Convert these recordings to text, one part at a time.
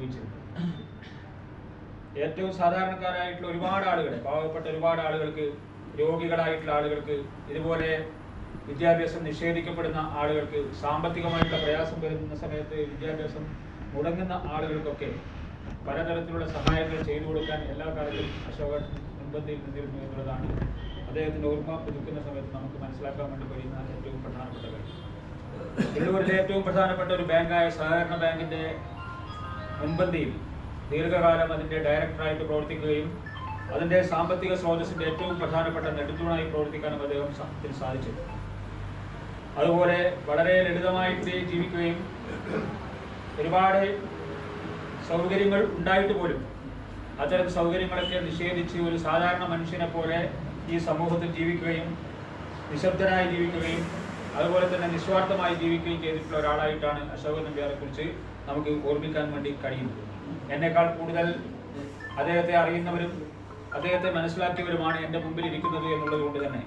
ഉപയോഗിച്ചിരുന്നത്. ഏറ്റവും സാധാരണക്കാരായിട്ടുള്ള ഒരുപാട് ആളുകളെ, പാവപ്പെട്ട ഒരുപാട് ആളുകൾക്ക്, രോഗികളായിട്ടുള്ള ആളുകൾക്ക്, ഇതുപോലെ വിദ്യാഭ്യാസം നിഷേധിക്കപ്പെടുന്ന ആളുകൾക്ക്, സാമ്പത്തികമായിട്ടുള്ള പ്രയാസം വരുന്ന സമയത്ത് വിദ്യാഭ്യാസം മുടങ്ങുന്ന ആളുകൾക്കൊക്കെ പലതരത്തിലുള്ള സഹായങ്ങൾ ചെയ്തു കൊടുക്കാൻ എല്ലാ കാലത്തും അശോകൻ മുൻപന്തിയിൽ നിന്നിരുന്നു എന്നുള്ളതാണ് അദ്ദേഹത്തിൻ്റെ ഓർമ്മ പുതുക്കുന്ന സമയത്ത് നമുക്ക് മനസ്സിലാക്കാൻ വേണ്ടി കഴിയുന്ന ഏറ്റവും പ്രധാനപ്പെട്ട കാര്യം. വെള്ളൂരിലെ ഏറ്റവും പ്രധാനപ്പെട്ട ഒരു ബാങ്കായ സഹകരണ ബാങ്കിൻ്റെ മുൻപന്തിയിൽ ദീർഘകാലം അതിൻ്റെ ഡയറക്ടറായിട്ട് പ്രവർത്തിക്കുകയും അതിൻ്റെ സാമ്പത്തിക സ്രോതസ്സിൻ്റെ ഏറ്റവും പ്രധാനപ്പെട്ട നെടുത്തൂണായി പ്രവർത്തിക്കാനും അദ്ദേഹത്തിന് സാധിച്ചു. അതുപോലെ വളരെ ലളിതമായിട്ട് ജീവിക്കുകയും ഒരുപാട് സൗകര്യങ്ങൾ ഉണ്ടായിട്ട് പോലും അത്തരം സൗകര്യങ്ങളൊക്കെ നിഷേധിച്ച് ഒരു സാധാരണ മനുഷ്യനെ പോലെ ഈ സമൂഹത്തിൽ ജീവിക്കുകയും നിശബ്ദനായി ജീവിക്കുകയും അതുപോലെ തന്നെ നിസ്വാർത്ഥമായി ജീവിക്കുകയും ചെയ്തിട്ടുള്ള ഒരാളായിട്ടാണ് അശോകൻ നമ്പ്യാരെ കുറിച്ച് നമുക്ക് ഓർമ്മിക്കാൻ വേണ്ടി കഴിയുന്നത്. എന്നേക്കാൾ കൂടുതൽ അദ്ദേഹത്തെ അറിയുന്നവരും അദ്ദേഹത്തെ മനസ്സിലാക്കിയവരുമാണ് എൻ്റെ മുമ്പിൽ ഇരിക്കുന്നത് എന്നുള്ളത് കൊണ്ട് തന്നെ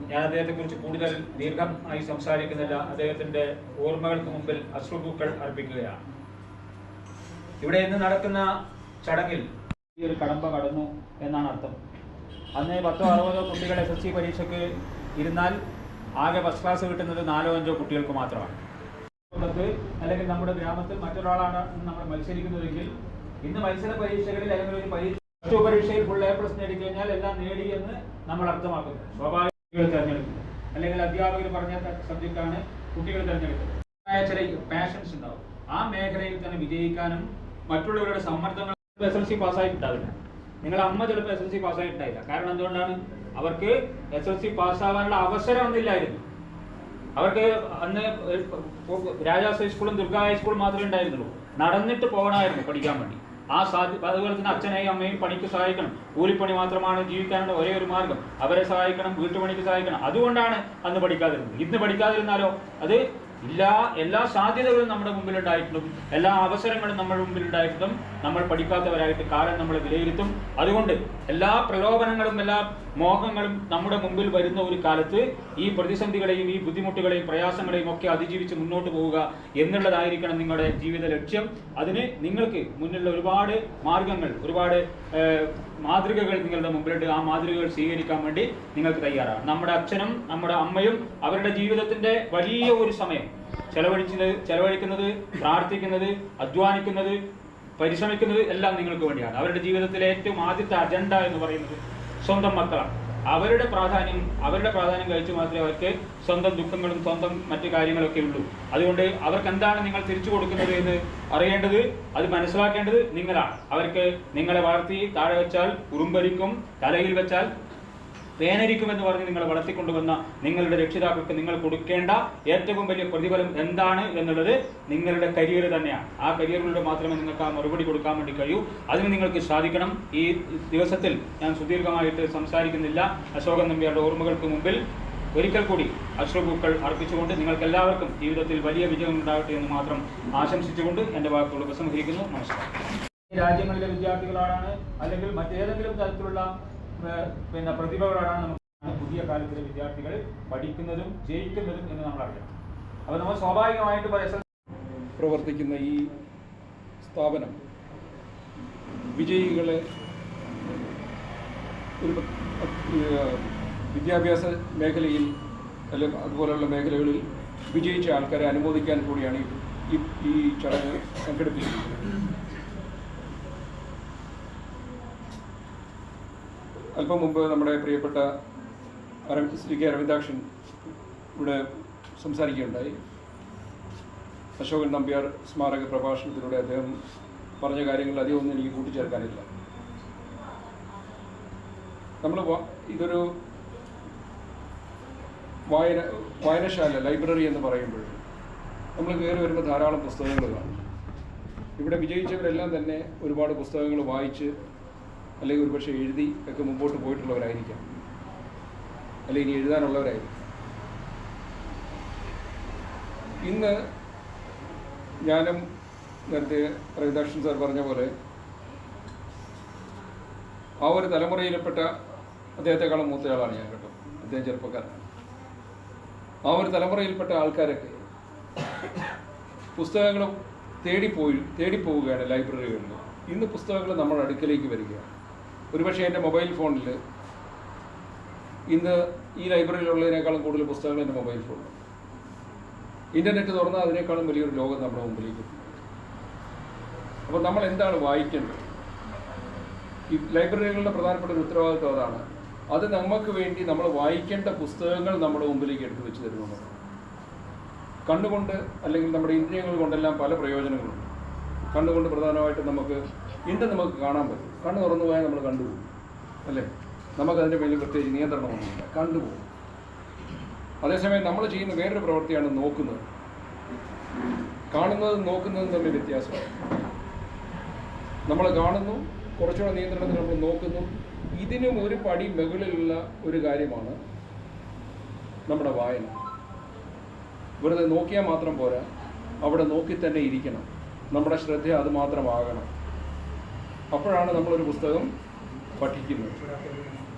ഞാൻ അദ്ദേഹത്തെക്കുറിച്ച് കൂടുതൽ ദീർഘമായി സംസാരിക്കുന്നില്ല. അദ്ദേഹത്തിൻ്റെ ഓർമ്മകൾക്ക് മുമ്പിൽ അശ്രുപൂക്കൾ അർപ്പിക്കുകയാണ്. ഇവിടെ ഇന്ന് നടക്കുന്ന ചടങ്ങിൽ ഈ ഒരു കടമ്പ കടന്നു എന്നാണ് അർത്ഥം. അന്ന് 10-60 കുട്ടികൾ SSLC പരീക്ഷയ്ക്ക് ഇരുന്നാൽ ആകെ ഫസ്റ്റ് ക്ലാസ് കിട്ടുന്നത് 4-5 കുട്ടികൾക്ക് മാത്രമാണ്. അല്ലെങ്കിൽ നമ്മുടെ ഗ്രാമത്തിൽ മറ്റൊരാളാണ് നമ്മൾ മത്സരിക്കുന്നതെങ്കിൽ ഇന്ന് മത്സര പരീക്ഷകളിൽ അല്ലെങ്കിൽ ഒരു പരീക്ഷയിൽ ഫുൾ A+ നേടിക്കഴിഞ്ഞാൽ എല്ലാം നേടി എന്ന് നമ്മൾ അർത്ഥമാക്കുന്നു. സ്വാഭാവിക തിരഞ്ഞെടുക്കും അല്ലെങ്കിൽ അധ്യാപകർ പറഞ്ഞ സബ്ജക്റ്റാണ് കുട്ടികൾ തിരഞ്ഞെടുക്കുന്നത്. ചില പാഷൻസ് ഉണ്ടാവും. ആ മേഖലയിൽ തന്നെ വിജയിക്കാനും മറ്റുള്ളവരുടെ സമ്മർദ്ദങ്ങൾ SSLC പാസ്സായിട്ടുണ്ടാവില്ല. നിങ്ങളുടെ അമ്മ ചിലപ്പോൾ SSLC പാസ്സായിട്ടുണ്ടായില്ല. കാരണം എന്തുകൊണ്ടാണ്? അവർക്ക് SSLC പാസ്സാവാനുള്ള അവസരം ഒന്നില്ലായിരുന്നു. അവർക്ക് അന്ന് രാജാസ് ഹൈസ്കൂളും ദുർഗ ഹൈസ്കൂളും മാത്രമേ ഉണ്ടായിരുന്നുള്ളൂ. നടന്നിട്ട് പോകണമായിരുന്നു പഠിക്കാൻ വേണ്ടി. അതുപോലെ തന്നെ അച്ഛനെയും അമ്മയും പണിക്ക് സഹായിക്കണം. കൂലിപ്പണി മാത്രമാണ് ജീവിക്കാനുള്ള ഒരേ ഒരു മാർഗം. അവരെ സഹായിക്കണം, വീട്ടുപണിക്ക് സഹായിക്കണം. അതുകൊണ്ടാണ് അന്ന് പഠിക്കാതിരുന്നത്. ഇന്ന് പഠിക്കാതിരുന്നാലോ അത് എല്ലാ സാധ്യതകളും നമ്മുടെ മുമ്പിലുണ്ടായിട്ടും എല്ലാ അവസരങ്ങളും നമ്മുടെ മുമ്പിലുണ്ടായിട്ടും നമ്മൾ പഠിക്കാത്തവരായിട്ട് കാലം നമ്മളെ വിലയിരുത്തും. അതുകൊണ്ട് എല്ലാ പ്രലോഭനങ്ങളും എല്ലാ മോഹങ്ങളും നമ്മുടെ മുമ്പിൽ വരുന്ന ഒരു കാലത്ത് ഈ പ്രതിസന്ധികളെയും ഈ ബുദ്ധിമുട്ടുകളെയും പ്രയാസങ്ങളെയും ഒക്കെ അതിജീവിച്ച് മുന്നോട്ട് പോവുക എന്നുള്ളതായിരിക്കണം നിങ്ങളുടെ ജീവിത ലക്ഷ്യം. അതിന് നിങ്ങൾക്ക് മുന്നിലുള്ള ഒരുപാട് മാർഗങ്ങൾ, ഒരുപാട് മാതൃകകൾ നിങ്ങളുടെ മുമ്പിലുണ്ട്. ആ മാതൃകകൾ സ്വീകരിക്കാൻ വേണ്ടി നിങ്ങൾക്ക് തയ്യാറാണ്. നമ്മുടെ അച്ഛനും നമ്മുടെ അമ്മയും അവരുടെ ജീവിതത്തിന്റെ വലിയ ഒരു സമയം ചെലവഴിക്കുന്നത്, പ്രാർത്ഥിക്കുന്നത്, അധ്വാനിക്കുന്നത്, പരിശ്രമിക്കുന്നത് എല്ലാം നിങ്ങൾക്ക് വേണ്ടിയാണ്. അവരുടെ ജീവിതത്തിലെ ഏറ്റവും ആദ്യത്തെ അജണ്ട എന്ന് പറയുന്നത് സ്വന്തം മക്കളാണ്. അവരുടെ പ്രാധാന്യം കഴിച്ചു മാത്രമേ അവർക്ക് സ്വന്തം ദുഃഖങ്ങളും സ്വന്തം മറ്റു കാര്യങ്ങളൊക്കെ ഉള്ളൂ. അതുകൊണ്ട് അവർക്ക് എന്താണ് നിങ്ങൾ തിരിച്ചു കൊടുക്കുന്നത് എന്ന് അറിയേണ്ടത്, അത് മനസ്സിലാക്കേണ്ടത് നിങ്ങളാണ്. അവർക്ക് നിങ്ങളെ വളർത്തി താഴെ വെച്ചാൽ ഉറുമ്പരിക്കും, തലയിൽ വെച്ചാൽ വേനരിക്കുമെന്ന് പറഞ്ഞ് നിങ്ങൾ വളർത്തിക്കൊണ്ടുവന്ന നിങ്ങളുടെ രക്ഷിതാക്കൾക്ക് നിങ്ങൾ കൊടുക്കേണ്ട ഏറ്റവും വലിയ പ്രതിഫലം എന്താണ് എന്നുള്ളത് നിങ്ങളുടെ കരിയർ തന്നെയാണ്. ആ കരിയറിലൂടെ മാത്രമേ നിങ്ങൾക്ക് ആ മറുപടി കൊടുക്കാൻ വേണ്ടി കഴിയൂ. അതിന് നിങ്ങൾക്ക് സാധിക്കണം. ഈ ദിവസത്തിൽ ഞാൻ സുദീർഘമായിട്ട് സംസാരിക്കുന്നില്ല. അശോകൻ നമ്പ്യാരുടെ ഓർമ്മകൾക്ക് മുമ്പിൽ ഒരിക്കൽ കൂടി അശ്രുപൂക്കൾ അർപ്പിച്ചുകൊണ്ട് നിങ്ങൾക്ക് എല്ലാവർക്കും ജീവിതത്തിൽ വലിയ വിജയം ഉണ്ടാകട്ടെ എന്ന് മാത്രം ആശംസിച്ചുകൊണ്ട് എൻ്റെ വാക്കുകൾ ഉപസംഹരിക്കുന്നു. നമസ്കാരം. രാജ്യങ്ങളിലെ വിദ്യാർത്ഥികളാണ് അല്ലെങ്കിൽ മറ്റേതെങ്കിലും തരത്തിലുള്ള പ്രതിഭകളാണ് നമുക്ക് പുതിയ കാലത്തിലെ വിദ്യാർത്ഥികൾ പഠിക്കുന്നതും ജയിക്കുന്നതും എന്ന് നമ്മൾ അറിയാം. അപ്പോൾ നമ്മൾ സ്വാഭാവികമായിട്ട് പ്രവർത്തിക്കുന്ന ഈ സ്ഥാപനം വിജയികളെ ഒരു വിദ്യാഭ്യാസ മേഖലയിൽ അല്ലെങ്കിൽ അതുപോലെയുള്ള മേഖലകളിൽ വിജയിച്ച ആൾക്കാരെ അനുമോദിക്കാൻ കൂടിയാണ് ഈ ചടങ്ങ് സംഘടിപ്പിച്ചിരിക്കുന്നത്. അല്പം മുമ്പ് നമ്മുടെ പ്രിയപ്പെട്ട ശ്രീ കെ അരവിന്ദാക്ഷൻ ഇവിടെ സംസാരിക്കുകയുണ്ടായി. അശോകൻ നമ്പ്യാർ സ്മാരക പ്രഭാഷണത്തിലൂടെ അദ്ദേഹം പറഞ്ഞ കാര്യങ്ങളിൽ അധികമൊന്നും എനിക്ക് കൂട്ടിച്ചേർക്കാനില്ല. ഇതൊരു വായനശാല, ലൈബ്രറി എന്ന് പറയുമ്പോൾ നമ്മൾ കയറി വരുമ്പോൾ ധാരാളം പുസ്തകങ്ങൾ കാണും. ഇവിടെ വിജയിച്ചവരെല്ലാം തന്നെ ഒരുപാട് പുസ്തകങ്ങൾ വായിച്ച് അല്ലെങ്കിൽ ഒരുപക്ഷെ എഴുതി ഒക്കെ മുമ്പോട്ട് പോയിട്ടുള്ളവരായിരിക്കാം, അല്ലെങ്കിൽ ഇനി എഴുതാനുള്ളവരായിരിക്കും. ഇന്ന് ഞാനും നേരത്തെ രവിദാക്ഷൻ സാർ പറഞ്ഞ പോലെ ആ ഒരു തലമുറയിൽപ്പെട്ട, അദ്ദേഹത്തെക്കാളും മൂത്തയാളാണ് ഞാൻ കേട്ടോ, അദ്ദേഹം ചെറുപ്പക്കാരനാണ്. ആ ഒരു തലമുറയിൽപ്പെട്ട ആൾക്കാരൊക്കെ പുസ്തകങ്ങളും തേടിപ്പോവുകയാണ് ലൈബ്രറികളിൽ. ഇന്ന് പുസ്തകങ്ങൾ നമ്മുടെ അടുക്കലേക്ക് വരികയാണ്. ഒരുപക്ഷെ എൻ്റെ മൊബൈൽ ഫോണിൽ ഇന്ന് ഈ ലൈബ്രറിയിലുള്ളതിനേക്കാളും കൂടുതൽ പുസ്തകങ്ങൾ എൻ്റെ മൊബൈൽ ഫോണിൽ. ഇൻ്റർനെറ്റ് തുറന്നാൽ അതിനേക്കാളും വലിയൊരു ലോകം നമ്മുടെ മുമ്പിലേക്ക് എത്തും. അപ്പോൾ നമ്മൾ എന്താണ് വായിക്കേണ്ടത്? ഈ ലൈബ്രറികളുടെ പ്രധാനപ്പെട്ട ഒരു ഉത്തരവാദിത്വം അതാണ്. അത് നമുക്ക് വേണ്ടി നമ്മൾ വായിക്കേണ്ട പുസ്തകങ്ങൾ നമ്മുടെ മുമ്പിലേക്ക് എടുത്തു വെച്ച് തരുന്നുണ്ട്. കണ്ണുകൊണ്ട് അല്ലെങ്കിൽ നമ്മുടെ ഇന്ദ്രിയങ്ങൾ കൊണ്ടെല്ലാം പല പ്രയോജനങ്ങളുണ്ട്. കണ്ണുകൊണ്ട് പ്രധാനമായിട്ടും നമുക്ക് കാണാൻ പറ്റും. കണ്ണ് തുറന്നു പോയാൽ നമ്മൾ കണ്ടുപോകും, അല്ലേ? നമുക്കതിൻ്റെ മേലിൽ പ്രത്യേകിച്ച് നിയന്ത്രണമൊന്നുമില്ല, കണ്ടുപോകും. അതേസമയം നമ്മൾ ചെയ്യുന്ന വേറൊരു പ്രവൃത്തിയാണ് നോക്കുന്നത്. കാണുന്നതും നോക്കുന്നതും തമ്മിൽ വ്യത്യാസമാണ്. നമ്മൾ കാണുന്നു, കുറച്ചുകൂടെ നിയന്ത്രണത്തിൽ നമ്മൾ നോക്കുന്നു. ഇതിനും ഒരു പടി മുകളിലുള്ള ഒരു കാര്യമാണ് നമ്മുടെ വായന. വെറുതെ നോക്കിയാൽ മാത്രം പോരാ, അവിടെ നോക്കി തന്നെ ഇരിക്കണം. നമ്മുടെ ശ്രദ്ധ അത് മാത്രമാകണം. അപ്പോഴാണ് നമ്മളൊരു പുസ്തകം പഠിക്കുന്നത്.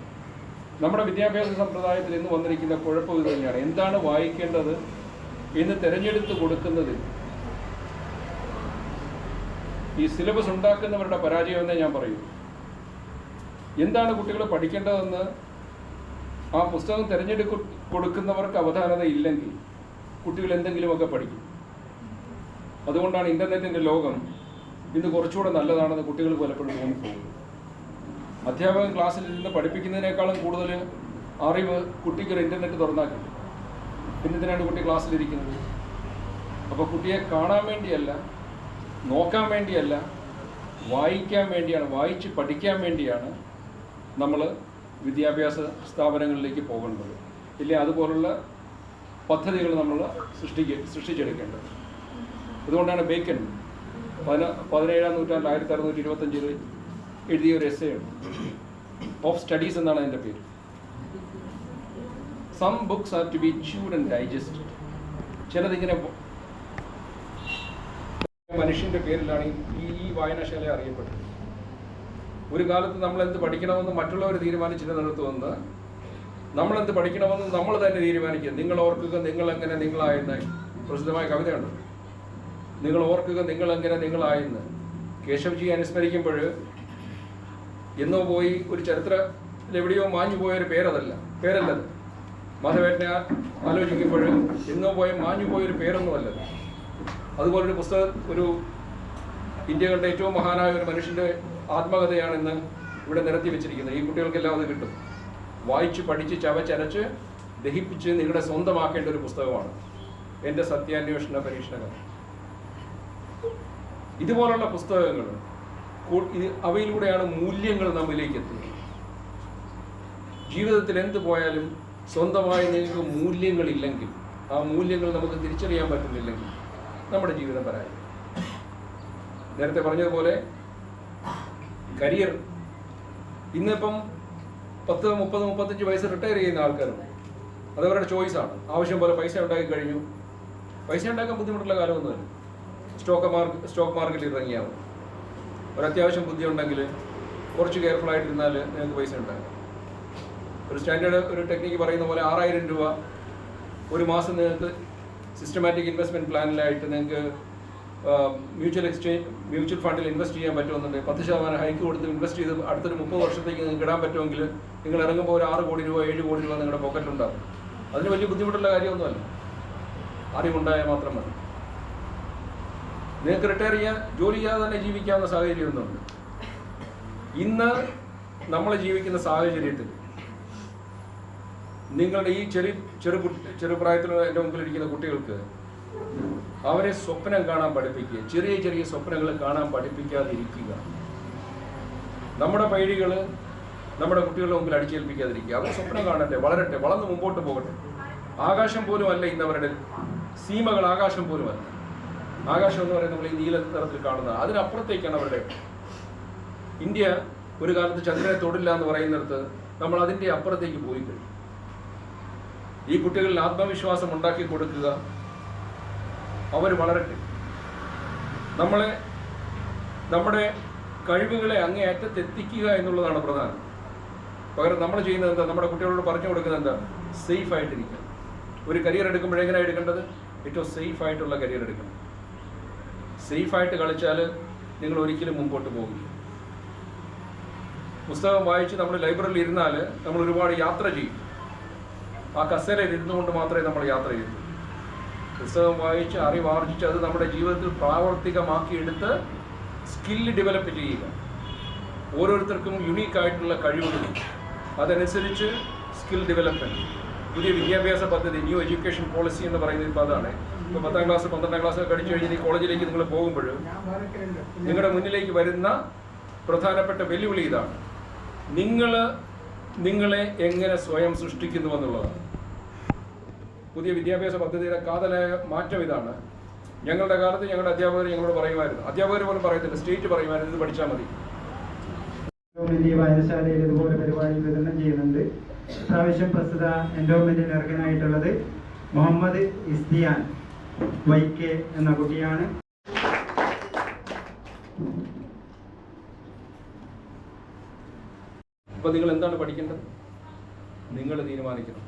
നമ്മുടെ വിദ്യാഭ്യാസ സമ്പ്രദായത്തിൽ ഇന്ന് വന്നിരിക്കുന്ന കുഴപ്പം ഇത് തന്നെയാണ്. എന്താണ് വായിക്കേണ്ടത് എന്ന് തിരഞ്ഞെടുത്ത് കൊടുക്കുന്നതിൽ ഈ സിലബസ് ഉണ്ടാക്കുന്നവരുടെ പരാജയമെന്നേ ഞാൻ പറയൂ. എന്താണ് കുട്ടികൾ പഠിക്കേണ്ടതെന്ന് ആ പുസ്തകം കൊടുക്കുന്നവർക്ക് അവധാനത ഇല്ലെങ്കിൽ കുട്ടികൾ എന്തെങ്കിലുമൊക്കെ പഠിക്കും. അതുകൊണ്ടാണ് ഇൻ്റർനെറ്റിൻ്റെ ലോകം ഇന്ന് കുറച്ചുകൂടെ നല്ലതാണെന്ന് കുട്ടികൾ പലപ്പോഴും തോന്നിപ്പോകുന്നത്. അധ്യാപകൻ ക്ലാസ്സിൽ ഇരുന്ന് പഠിപ്പിക്കുന്നതിനേക്കാളും കൂടുതൽ അറിവ് കുട്ടിക്കൊരു ഇൻ്റർനെറ്റ് തുറന്നാൽ കിട്ടും. പിന്നെ ഇതിനാണ് കുട്ടി ക്ലാസ്സിലിരിക്കുന്നത്. അപ്പോൾ കുട്ടിയെ കാണാൻ വേണ്ടിയല്ല, നോക്കാൻ വേണ്ടിയല്ല, വായിക്കാൻ വേണ്ടിയാണ്, വായിച്ച് പഠിക്കാൻ വേണ്ടിയാണ് നമ്മൾ വിദ്യാഭ്യാസ സ്ഥാപനങ്ങളിലേക്ക് പോകേണ്ടത്. ഇല്ലേ അതുപോലുള്ള പദ്ധതികൾ നമ്മൾ സൃഷ്ടിച്ചെടുക്കേണ്ടത്. അതുകൊണ്ടാണ് ബേക്കൻ 17-ാം നൂറ്റാണ്ടിൽ 1625 എഴുതിയ ഒരു എസ്സേ ഉണ്ട്. ഓഫ് സ്റ്റഡീസ് എന്നാണ് അതിൻ്റെ പേര്. Some books are to be chewed and digested. ചിലതിങ്ങനെ മനുഷ്യൻ്റെ പേരിലാണ് ഈ വായനശാല അറിയപ്പെട്ടത്. ഒരു കാലത്ത് നമ്മളെന്ത് പഠിക്കണമെന്ന് മറ്റുള്ളവർ തീരുമാനിച്ചിരുന്നിടത്തുവന്ന് നമ്മളെന്ത് പഠിക്കണമെന്ന് നമ്മൾ തന്നെ തീരുമാനിക്കുക. നിങ്ങൾ ഓർക്കുക നിങ്ങളെങ്ങനെ നിങ്ങളായെന്ന് പ്രസിദ്ധമായ കവിതയുണ്ട്. നിങ്ങൾ ഓർക്കുക നിങ്ങളെങ്ങനെ നിങ്ങളായെന്ന്. കേശവ്ജി അനുസ്മരിക്കുമ്പോൾ എന്നോ പോയി ഒരു ചരിത്രത്തിലെവിടെയോ മാഞ്ഞു പോയൊരു പേരല്ലത്. മാധവേട്ടനെ ആലോചിക്കുമ്പോൾ എന്നോ മാഞ്ഞു പോയൊരു പേരൊന്നുമല്ലത്. അതുപോലൊരു പുസ്തകം, ഒരു ഇന്ത്യ കണ്ട ഏറ്റവും മഹാനായ ഒരു മനുഷ്യൻ്റെ ആത്മകഥയാണെന്ന് ഇവിടെ നിരത്തി വെച്ചിരിക്കുന്നത്. ഈ കുട്ടികൾക്കെല്ലാം അത് കിട്ടും. വായിച്ച് പഠിച്ച് ചവച്ചരച്ച് ദഹിപ്പിച്ച് നിങ്ങളുടെ സ്വന്തമാക്കേണ്ട ഒരു പുസ്തകമാണ് എൻ്റെ സത്യാന്വേഷണ പരീക്ഷണങ്ങൾ. ഇതുപോലുള്ള പുസ്തകങ്ങൾ അവയിലൂടെയാണ് മൂല്യങ്ങൾ നമ്മിലേക്ക് എത്തുന്നത്. ജീവിതത്തിൽ എന്ത് പോയാലും സ്വന്തമായി നിങ്ങൾക്ക് മൂല്യങ്ങളില്ലെങ്കിൽ, ആ മൂല്യങ്ങൾ നമുക്ക് തിരിച്ചറിയാൻ പറ്റുന്നില്ലെങ്കിൽ നമ്മുടെ ജീവിതം പരാജയം. നേരത്തെ പറഞ്ഞതുപോലെ കരിയർ, ഇന്നിപ്പം 10, 30, 35 വയസ്സ് റിട്ടയർ ചെയ്യുന്ന ആൾക്കാരുണ്ട്. അതവരുടെ ചോയ്സാണ്. ആവശ്യം പോലെ പൈസ ഉണ്ടാക്കി കഴിഞ്ഞു. പൈസ ഉണ്ടാക്കാൻ ബുദ്ധിമുട്ടുള്ള കാലമൊന്നുമല്ല. സ്റ്റോക്ക് മാർക്കറ്റിൽ ഇറങ്ങിയാൽ മതി. ഒരത്യാവശ്യം ബുദ്ധി ഉണ്ടെങ്കിൽ കുറച്ച് കെയർഫുൾ ആയിട്ടിരുന്നാൽ നിങ്ങൾക്ക് പൈസ ഉണ്ടാക്കാം. ഒരു സ്റ്റാൻഡേർഡ് ഒരു ടെക്നിക്ക് പറയുന്ന പോലെ 6000 രൂപ ഒരു മാസം നിങ്ങൾക്ക് സിസ്റ്റമാറ്റിക് ഇൻവെസ്റ്റ്മെൻറ്റ് പ്ലാനിലായിട്ട് നിങ്ങൾക്ക് മ്യൂച്വൽ ഫണ്ടിൽ ഇൻവെസ്റ്റ് ചെയ്യാൻ പറ്റുമെന്നുണ്ട്. 10% ഹൈക്ക് കൊടുത്ത് ഇൻവെസ്റ്റ് ചെയ്ത് അടുത്തൊരു 30 വർഷത്തേക്ക് നിങ്ങൾക്ക് ഇടാൻ പറ്റുമെങ്കിൽ നിങ്ങൾ ഇറങ്ങുമ്പോൾ ഒരു 6 കോടി രൂപ 7 കോടി രൂപ നിങ്ങളുടെ പോക്കറ്റിലുണ്ടാകും. അതിന് വലിയ ബുദ്ധിമുട്ടുള്ള കാര്യമൊന്നുമല്ല, അറിവുണ്ടായാൽ മാത്രം മതി. നിങ്ങൾക്ക് റിട്ടയർ ചെയ്യാൻ, ജോലി ചെയ്യാതെ തന്നെ ജീവിക്കാവുന്ന സാഹചര്യമൊന്നുമുണ്ട്. ഇന്ന് നമ്മൾ ജീവിക്കുന്ന സാഹചര്യത്തിൽ നിങ്ങളുടെ ഈ ചെറുപ്രായത്തിലുള്ള എൻ്റെ മുമ്പിലിരിക്കുന്ന കുട്ടികൾക്ക് അവരെ സ്വപ്നം കാണാൻ പഠിപ്പിക്കുക. ചെറിയ സ്വപ്നങ്ങൾ കാണാൻ പഠിപ്പിക്കാതിരിക്കുക. നമ്മുടെ പൈഴികൾ നമ്മുടെ കുട്ടികളുടെ മുമ്പിൽ അടിച്ചേൽപ്പിക്കാതിരിക്കുക. അവർ സ്വപ്നം കാണട്ടെ, വളരട്ടെ, വളർന്ന് മുമ്പോട്ട് പോകട്ടെ. ആകാശം പോലും അല്ല ഇന്നവരുടെ സീമകൾ, ആകാശം പോലും അല്ല. ആകാശം എന്ന് പറയുന്നത് നമ്മൾ ഈ നീല നിറത്തിൽ കാണുന്നത്, അതിനപ്പുറത്തേക്കാണ് അവരുടെ. ഇന്ത്യ ഒരു കാലത്ത് ചന്ദ്രനെ തൊടില്ല എന്ന് പറയുന്നിടത്ത് നമ്മൾ അതിൻ്റെ അപ്പുറത്തേക്ക് പോയി കഴിഞ്ഞു. ഈ കുട്ടികളിൽ ആത്മവിശ്വാസം ഉണ്ടാക്കി കൊടുക്കുക, അവർ വളരട്ടെ. നമ്മുടെ കഴിവുകളെ അങ്ങേയറ്റത്തെത്തിക്കുക എന്നുള്ളതാണ് പ്രധാനം. പകരം നമ്മൾ ചെയ്യുന്നത് എന്താ? നമ്മുടെ കുട്ടികളോട് പറഞ്ഞു കൊടുക്കുന്നത് എന്താ? സേഫ് ആയിട്ടിരിക്കുക. ഒരു കരിയർ എടുക്കുമ്പോഴെങ്ങനെയാണ് എടുക്കേണ്ടത്? ഏറ്റവും സേഫ് ആയിട്ടുള്ള കരിയർ എടുക്കണം. സേഫായിട്ട് കളിച്ചാൽ നിങ്ങൾ ഒരിക്കലും മുമ്പോട്ട് പോകില്ല. പുസ്തകം വായിച്ച് നമ്മൾ ലൈബ്രറിയിൽ ഇരുന്നാൽ നമ്മൾ ഒരുപാട് യാത്ര ചെയ്യും. ആ കസേരയിൽ ഇരുന്നുകൊണ്ട് മാത്രമേ നമ്മൾ യാത്ര ചെയ്യൂ. പുസ്തകം വായിച്ച് അറിവാർജിച്ച് അത് നമ്മുടെ ജീവിതത്തിൽ പ്രാവർത്തികമാക്കിയെടുത്ത് സ്കില്ല് ഡെവലപ്പ് ചെയ്യുക. ഓരോരുത്തർക്കും യുണീക്കായിട്ടുള്ള കഴിവുകളുണ്ട്, അതനുസരിച്ച് സ്കിൽ ഡെവലപ്മെൻറ്റ്. പുതിയ വിദ്യാഭ്യാസ പദ്ധതി, ന്യൂ എഡ്യൂക്കേഷൻ പോളിസി എന്ന് പറയുന്നത് ഇപ്പോൾ അതാണ്. ഇപ്പോൾ 10ാം ക്ലാസ് 12ാം ക്ലാസ് ഒക്കെ പഠിച്ചു കഴിഞ്ഞാൽ ഈ കോളേജിലേക്ക് നിങ്ങൾ പോകുമ്പോൾ നിങ്ങളുടെ മുന്നിലേക്ക് വരുന്ന പ്രധാനപ്പെട്ട വെല്ലുവിളി ഇതാണ്: നിങ്ങളെ എങ്ങനെ സ്വയം സൃഷ്ടിക്കുന്നു എന്നുള്ളതാണ്. പുതിയ വിദ്യാഭ്യാസ പദ്ധതിയുടെ കാതലായ മാറ്റം ഇതാണ്. ഞങ്ങളുടെ കാലത്ത് ഞങ്ങളുടെ അധ്യാപകർ ഞങ്ങളോട് പറയുമായിരുന്നു, അധ്യാപകർ പോലും പറയത്തില്ല, സ്റ്റേറ്റ് പറയുമായിരുന്നു, ഇത് പഠിച്ചാൽ മതി. വായനശാലയിൽ ഇതുപോലെ പരിപാടി വിതരണം ചെയ്യുന്നുണ്ട്. പ്രാവശ്യം പ്രസ്തുത എൻഡോമെന്റിൽ അർഹനായിട്ടുള്ളത് മുഹമ്മദ് ഇസ്തിയാൻ YK എന്ന കുട്ടിയാണ്. അപ്പോൾ നിങ്ങൾ എന്താണ് പഠിക്കേണ്ടത്? നിങ്ങൾ തീരുമാനിക്കണം.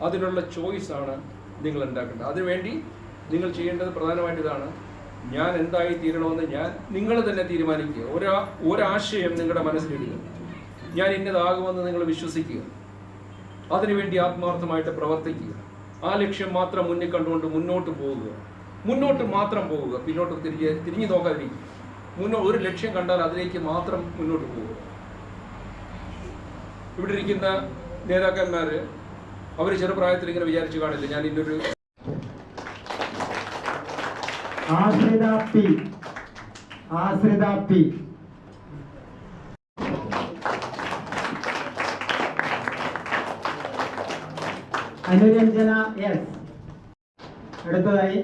അതിനുള്ള ചോയ്സാണ് നിങ്ങൾ ഉണ്ടാക്കേണ്ടത്. അതിനുവേണ്ടി നിങ്ങൾ ചെയ്യേണ്ടത് പ്രധാനമായിട്ട് ഇതാണ്: ഞാൻ എന്തായി തീരണമെന്ന് നിങ്ങൾ തന്നെ തീരുമാനിക്കുക. ഒരാശയം നിങ്ങളുടെ മനസ്സിലിടുക. ഞാൻ ഇന്നതാകുമെന്ന് നിങ്ങൾ വിശ്വസിക്കുക. അതിനുവേണ്ടി ആത്മാർത്ഥമായിട്ട് പ്രവർത്തിക്കുക. ആ ലക്ഷ്യം മാത്രം മുന്നിൽ കണ്ടുകൊണ്ട് മുന്നോട്ട് പോവുക. മുന്നോട്ട് മാത്രം പോവുക, പിന്നോട്ട് തിരിഞ്ഞു നോക്കാതിരിക്കുക. ഒരു ലക്ഷ്യം കണ്ടാൽ അതിലേക്ക് മാത്രം മുന്നോട്ട് പോവുക. ഇവിടെ ഇരിക്കുന്ന നേതാക്കന്മാർ അവർ ചെറുപ്രായത്തിൽ ഇങ്ങനെ വിചാരിച്ചു കാണില്ല, ഞാൻ ഇന്നൊരു ആശ്രിത പി അനുരഞ്ജന S. അടുത്തതായി